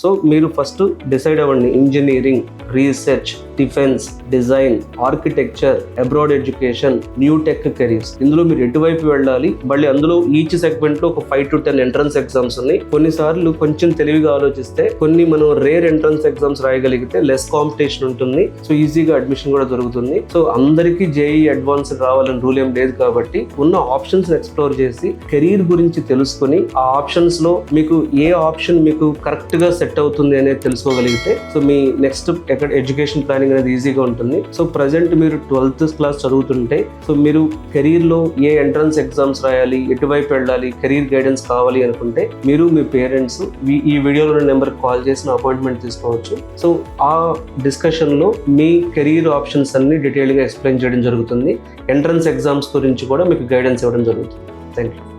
So మీరు first decide అవ్వండి, engineering, research, defence, design, architecture, abroad education, new tech careers. ఇందులో మీరు ఎటువైపు వెళ్ళాలి, మళ్ళీ అందులో ఈచ్ సెగ్మెంట్ లో ఒక 5 to 10 ఎంట్రన్స్ ఎగ్జామ్స్ ఉన్నాయి. కొన్నిసార్లు కొంచెం తెలివిగా ఆలోచిస్తే కొన్ని మనం రేర్ ఎంట్రన్స్ ఎగ్జామ్స్ రాయగలిగితే లెస్ కాంపిటీషన్ ఉంటుంది, సో ఈజీగా అడ్మిషన్ కూడా దొరుకుతుంది. సో అందరికీ జేఈ అడ్వాన్స్ రావాలని రూల్ ఏం లేదు కాబట్టి ఉన్న ఆప్షన్స్ ఎక్స్ప్లోర్ చేసి కెరీర్ గురించి తెలుసుకొని ఆ ఆప్షన్స్ లో మీకు ఏ ఆప్షన్ మీకు కరెక్ట్ గా సెట్ అవుతుంది అనేది తెలుసుకోగలిగితే సో మీ నెక్స్ట్ ఎడ్యుకేషన్ ప్లానింగ్ అనేది ఈజీగా ఉంటుంది. సో ప్రజెంట్ మీరు 12th క్లాస్ చదువుతుంటే సో మీరు కెరీర్ లో ఏ ఎంట్రన్స్ ఎగ్జామ్స్ రాయాలి, ఎటువైపు వెళ్ళాలి, కెరీర్ గైడెన్స్ కావాలి అనుకుంటే మీరు మీ పేరెంట్స్ ఈ వీడియోలో నెంబర్ కాల్ చేసిన అపాయింట్మెంట్ తీసుకోవచ్చు. సో ఆ డిస్కషన్ లో మీ కెరీర్ ఆప్షన్స్ అన్ని డీటెయిల్ గా ఎక్స్ప్లెయిన్ చేయడం జరుగుతుంది. ఎంట్రన్స్ ఎగ్జామ్స్ గురించి కూడా మీకు గైడెన్స్ ఇవ్వడం జరుగుతుంది. Thank you.